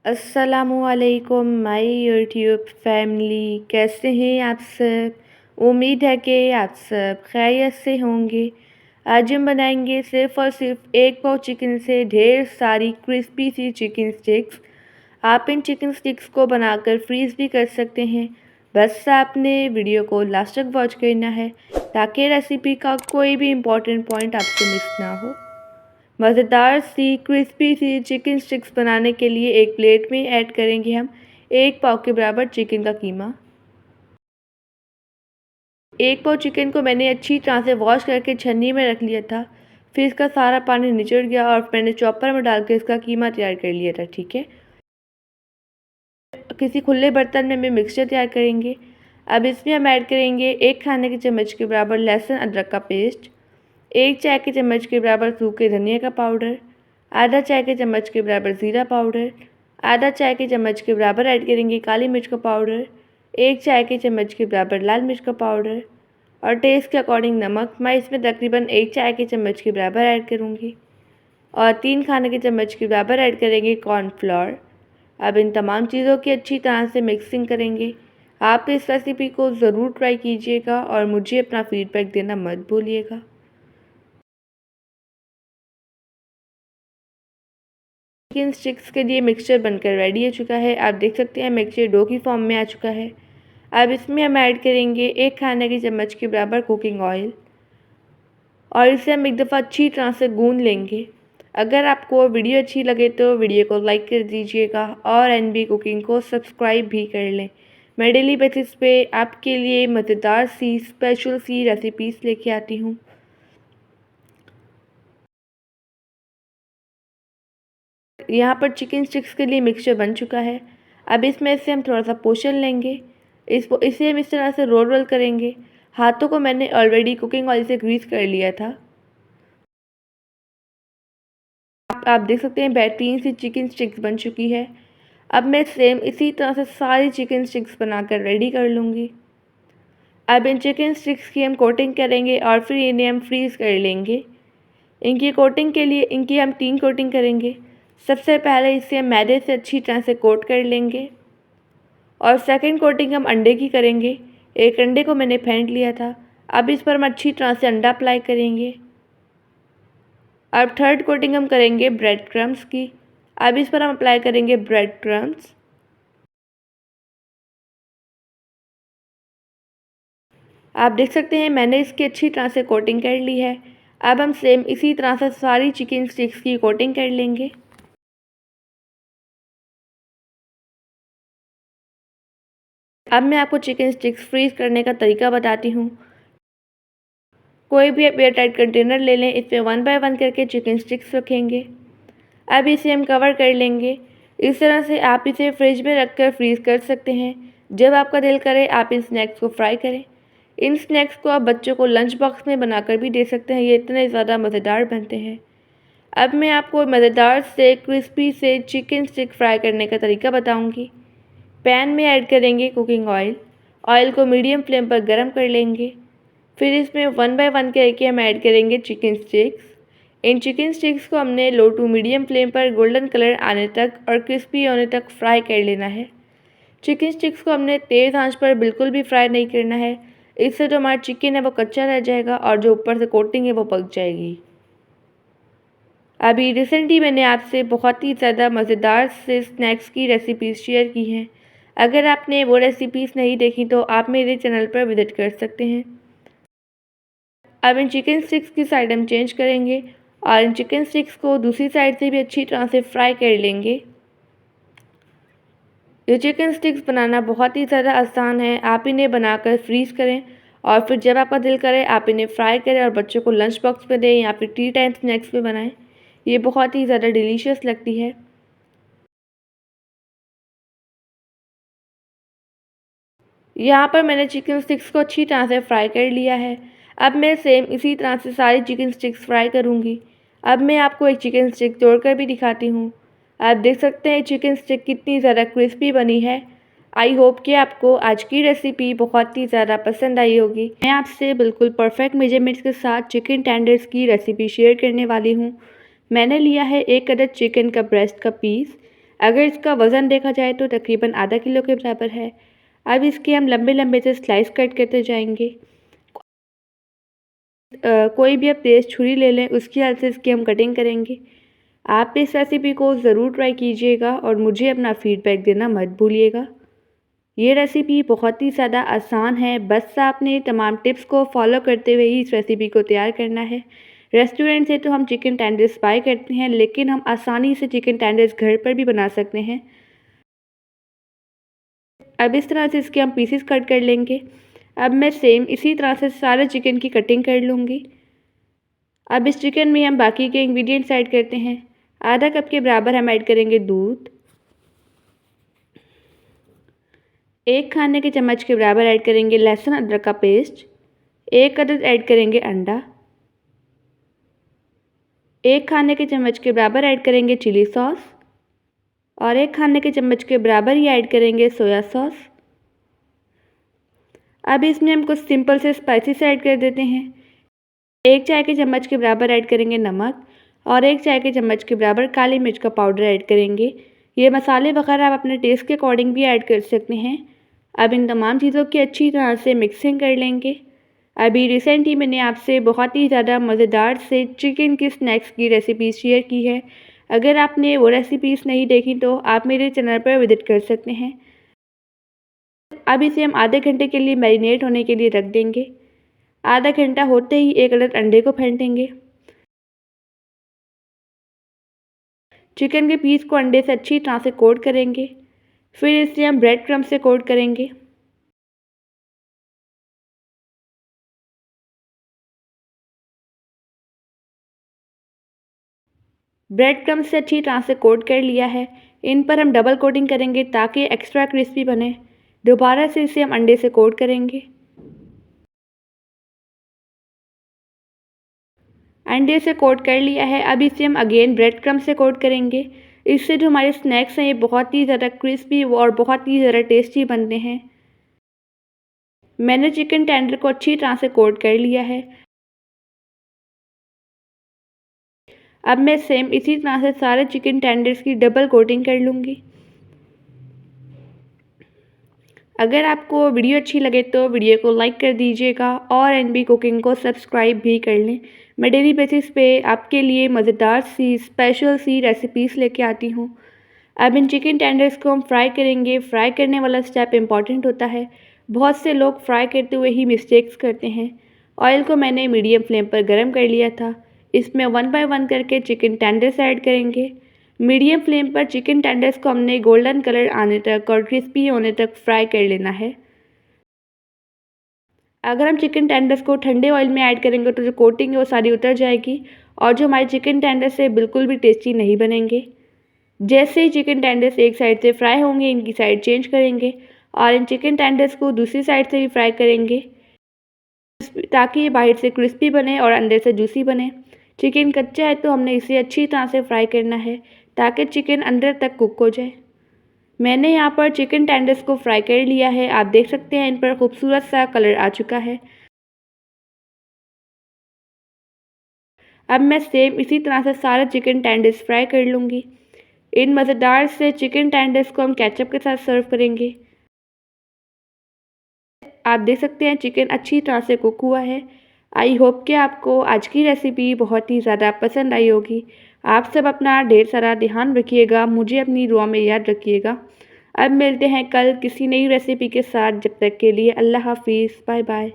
अस्सलामुअलैकुम my YouTube family, कैसे हैं आप सब। उम्मीद है कि आप सब खैरियत से होंगे। आज हम बनाएंगे सिर्फ़ और सिर्फ एक पाव चिकन से ढेर सारी क्रिस्पी सी चिकन स्टिक्स। आप इन चिकन स्टिक्स को बनाकर फ्रीज़ भी कर सकते हैं। बस आपने वीडियो को लास्ट तक वॉच करना है ताकि रेसिपी का कोई भी इम्पोर्टेंट पॉइंट आपसे मिस ना हो। मज़ेदार सी क्रिस्पी सी चिकन स्टिक्स बनाने के लिए एक प्लेट में ऐड करेंगे हम 1 पाव के बराबर चिकन का कीमा। 1 पाव चिकन को मैंने अच्छी तरह से वॉश करके छन्नी में रख लिया था। फिर इसका सारा पानी निचड़ गया और मैंने चॉपर में डाल के इसका कीमा तैयार कर लिया था। ठीक है, किसी खुले बर्तन में मिक्सचर तैयार करेंगे। अब इसमें हम ऐड करेंगे 1 खाने के चम्मच के बराबर लहसुन अदरक का पेस्ट, 1 चाय के चम्मच के बराबर सूखे धनिया का पाउडर, आधा चाय के चम्मच के बराबर ज़ीरा पाउडर, आधा चाय के चम्मच के बराबर ऐड करेंगे काली मिर्च का पाउडर, 1 चाय के चम्मच के बराबर लाल मिर्च का पाउडर और टेस्ट के अकॉर्डिंग नमक। मैं इसमें तकरीबन 1 चाय के चम्मच के बराबर ऐड करूँगी और 3 खाने के चम्मच के बराबर ऐड करेंगे कॉर्नफ्लोर। अब इन तमाम चीज़ों की अच्छी तरह से मिक्सिंग करेंगे। आप इस रेसिपी को ज़रूर ट्राई कीजिएगा और मुझे अपना फीडबैक देना मत भूलिएगा। चिकन स्टिक्स के लिए मिक्सचर बनकर रेडी हो चुका है। आप देख सकते हैं मिक्सचर डो की फॉर्म में आ चुका है। अब इसमें हम ऐड करेंगे 1 खाने के चम्मच के बराबर कुकिंग ऑयल और इसे हम एक दफ़ा अच्छी तरह से गूंद लेंगे। अगर आपको वीडियो अच्छी लगे तो वीडियो को लाइक कर दीजिएगा और एनबी कुकिंग को सब्सक्राइब भी कर लें। मैं डेली बेसिस पे आपके लिए मज़ेदार सी स्पेशल सी रेसिपीज़ लेके आती हूँ। यहाँ पर चिकन स्टिक्स के लिए मिक्सचर बन चुका है। अब इसमें से हम थोड़ा सा पोर्शन लेंगे। इसे हम इस तरह से रोल रोल करेंगे। हाथों को मैंने ऑलरेडी कुकिंग ऑयल से ग्रीस कर लिया था। आप देख सकते हैं बेहतरीन सी चिकन स्टिक्स बन चुकी है। अब मैं सेम इसी तरह से सारी चिकन स्टिक्स बनाकर रेडी कर लूँगी। अब इन चिकन स्टिक्स की हम कोटिंग करेंगे और फिर इन्हें हम फ्रीज़ कर लेंगे। इनकी कोटिंग के लिए इनकी हम 3 कोटिंग करेंगे। सबसे पहले इसे हम मैदे से अच्छी तरह से कोट कर लेंगे और सेकंड कोटिंग हम अंडे की करेंगे। एक अंडे को मैंने फेंट लिया था। अब इस पर हम अच्छी तरह से अंडा अप्लाई करेंगे। अब थर्ड कोटिंग हम करेंगे ब्रेड क्रम्स की। अब इस पर हम अप्लाई करेंगे ब्रेड क्रम्स। आप देख सकते हैं मैंने इसकी अच्छी तरह से कोटिंग कर ली है। अब हम सेम इसी तरह से सारी चिकन स्टिक्स की कोटिंग कर लेंगे। अब मैं आपको चिकन स्टिक्स फ्रीज़ करने का तरीका बताती हूँ। कोई भी आप एयर टाइट कंटेनर ले लें, इसमें 1 बाय 1 करके चिकन स्टिक्स रखेंगे। अब इसे हम कवर कर लेंगे। इस तरह से आप इसे फ्रिज में रख कर फ्रीज़ कर सकते हैं। जब आपका दिल करे आप इन स्नैक्स को फ्राई करें। इन स्नैक्स को आप बच्चों को लंच बॉक्स में बनाकर भी दे सकते हैं। ये इतने ज़्यादा मज़ेदार बनते हैं। अब मैं आपको मज़ेदार से क्रिस्पी से चिकन स्टिक फ्राई करने का तरीका बताऊंगी। पैन में ऐड करेंगे कुकिंग ऑयल। ऑयल को मीडियम फ्लेम पर गर्म कर लेंगे। फिर इसमें 1 बाय 1 करके हम ऐड करेंगे चिकन स्टिक्स। इन चिकन स्टिक्स को हमने लो टू मीडियम फ्लेम पर गोल्डन कलर आने तक और क्रिस्पी होने तक फ्राई कर लेना है। चिकन स्टिक्स को हमने तेज़ आंच पर बिल्कुल भी फ्राई नहीं करना है। इससे जो हमारा चिकन है वो कच्चा रह जाएगा और जो ऊपर से कोटिंग है वो पक जाएगी। अभी रिसेंटली मैंने आपसे बहुत ही ज़्यादा मज़ेदार से स्नैक्स की रेसिपीज़ शेयर की हैं। अगर आपने वो रेसिपीज़ नहीं देखी तो आप मेरे चैनल पर विज़िट कर सकते हैं। अब इन चिकन स्टिक्स की साइड हम चेंज करेंगे और इन चिकन स्टिक्स को दूसरी साइड से भी अच्छी तरह से फ्राई कर लेंगे। ये चिकन स्टिक्स बनाना बहुत ही ज़्यादा आसान है। आप इन्हें बनाकर फ्रीज़ करें और फिर जब आपका दिल करे आप इन्हें फ्राई करें और बच्चों को लंच बॉक्स में दें या फिर टी टाइम स्नैक्स में बनाएं। ये बहुत ही ज़्यादा डिलीशियस लगती है। यहाँ पर मैंने चिकन स्टिक्स को अच्छी तरह से फ्राई कर लिया है। अब मैं सेम इसी तरह से सारी चिकन स्टिक्स फ्राई करूँगी। अब मैं आपको एक चिकन स्टिक तोड़कर भी दिखाती हूँ। आप देख सकते हैं चिकन स्टिक कितनी ज़्यादा क्रिस्पी बनी है। आई होप कि आपको आज की रेसिपी बहुत ही ज़्यादा पसंद आई होगी। मैं आपसे बिल्कुल परफेक्ट मेजरमेंट्स के साथ चिकन टेंडर्स की रेसिपी शेयर करने वाली हूँ। मैंने लिया है 1 अदद चिकन का ब्रेस्ट का पीस। अगर इसका वज़न देखा जाए तो तकरीबन आधा किलो के बराबर है। अब इसके हम लंबे लंबे से स्लाइस कट करते जाएंगे। कोई भी आप तेज़ छुरी ले लें, उसकी हेल्प से इसकी हम कटिंग करेंगे। आप इस रेसिपी को ज़रूर ट्राई कीजिएगा और मुझे अपना फ़ीडबैक देना मत भूलिएगा। ये रेसिपी बहुत ही ज़्यादा आसान है, बस आपने तमाम टिप्स को फॉलो करते हुए ही इस रेसिपी को तैयार करना है। रेस्टोरेंट से तो हम चिकन टेंडर्स बाय करते हैं, लेकिन हम आसानी से चिकन टेंडर्स घर पर भी बना सकते हैं। अब इस तरह से इसके हम पीसेस कट कर लेंगे। अब मैं सेम इसी तरह से सारे चिकन की कटिंग कर लूँगी। अब इस चिकन में हम बाकी के इंग्रेडिएंट्स ऐड करते हैं। आधा कप के बराबर हम ऐड करेंगे दूध, 1 खाने के चम्मच के बराबर ऐड करेंगे लहसुन अदरक का पेस्ट, 1 अदद ऐड करेंगे अंडा, 1 खाने के चम्मच के बराबर ऐड करेंगे चिली सॉस और 1 खाने के चम्मच के बराबर ही ऐड करेंगे सोया सॉस। अब इसमें हम कुछ सिंपल से स्पाइसेस ऐड कर देते हैं। 1 चाय के चम्मच के बराबर ऐड करेंगे नमक और 1 चाय के चम्मच के बराबर काली मिर्च का पाउडर ऐड करेंगे। ये मसाले वगैरह आप अपने टेस्ट के अकॉर्डिंग भी ऐड कर सकते हैं। अब इन तमाम चीज़ों की अच्छी तरह से मिक्सिंग कर लेंगे। अभी रिसेंटली मैंने आपसे बहुत ही ज़्यादा मज़ेदार से चिकन की स्नैक्स की रेसिपी शेयर की है। अगर आपने वो रेसिपीज़ नहीं देखी तो आप मेरे चैनल पर विज़िट कर सकते हैं। अब इसे हम आधे घंटे के लिए मैरिनेट होने के लिए रख देंगे। आधा घंटा होते ही 1 अदद अंडे को फेंटेंगे। चिकन के पीस को अंडे से अच्छी तरह से कोट करेंगे। फिर इसे हम ब्रेड क्रम्ब से कोट करेंगे। ब्रेड क्रम्ब से अच्छी तरह से कोट कर लिया है। इन पर हम डबल कोटिंग करेंगे ताकि एक्स्ट्रा क्रिस्पी बने। दोबारा से इसे हम अंडे से कोट करेंगे। अंडे से कोट कर लिया है। अब इसे हम अगेन ब्रेड क्रम्ब से कोट करेंगे। इससे जो हमारे स्नैक्स हैं ये बहुत ही ज़्यादा क्रिस्पी और बहुत ही ज़्यादा टेस्टी बनते हैं। मैंने चिकन टेंडर को अच्छी तरह से कोट कर लिया है। अब मैं सेम इसी तरह से सारे चिकन टेंडर्स की डबल कोटिंग कर लूँगी। अगर आपको वीडियो अच्छी लगे तो वीडियो को लाइक कर दीजिएगा और एनबी कुकिंग को सब्सक्राइब भी कर लें। मैं डेली बेसिस पे आपके लिए मज़ेदार सी स्पेशल सी रेसिपीज़ लेके आती हूँ। अब इन चिकन टेंडर्स को हम फ्राई करेंगे। फ्राई करने वाला स्टेप इम्पॉर्टेंट होता है। बहुत से लोग फ्राई करते हुए ही मिस्टेक्स करते हैं। ऑयल को मैंने मीडियम फ्लेम पर गर्म कर लिया था। इसमें 1 बाय 1 करके चिकन टेंडर्स ऐड करेंगे। मीडियम फ्लेम पर चिकन टेंडर्स को हमने गोल्डन कलर आने तक और क्रिस्पी होने तक फ्राई कर लेना है। अगर हम चिकन टेंडर्स को ठंडे ऑयल में ऐड करेंगे तो जो कोटिंग है वो सारी उतर जाएगी और जो हमारे चिकन टेंडर्स है बिल्कुल भी टेस्टी नहीं बनेंगे। जैसे ही चिकन टेंडर्स एक साइड से फ्राई होंगे इनकी साइड चेंज करेंगे और इन चिकन टेंडर्स को दूसरी साइड से भी फ्राई करेंगे ताकि ये बाहर से क्रिस्पी बने और अंदर से जूसी बने। चिकन कच्चा है तो हमने इसे अच्छी तरह से फ्राई करना है ताकि चिकन अंदर तक कुक हो जाए। मैंने यहाँ पर चिकन टेंडर्स को फ्राई कर लिया है। आप देख सकते हैं इन पर खूबसूरत सा कलर आ चुका है। अब मैं सेम इसी तरह से सारा चिकन टेंडर्स फ्राई कर लूँगी। इन मज़ेदार से चिकन टेंडर्स को हम केचप के साथ सर्व करेंगे। आप देख सकते हैं चिकन अच्छी तरह से कुक हुआ है। आई होप कि आपको आज की रेसिपी बहुत ही ज़्यादा पसंद आई होगी। आप सब अपना ढेर सारा ध्यान रखिएगा, मुझे अपनी दुआ में याद रखिएगा। अब मिलते हैं कल किसी नई रेसिपी के साथ। जब तक के लिए अल्लाह हाफिज़, बाय बाय।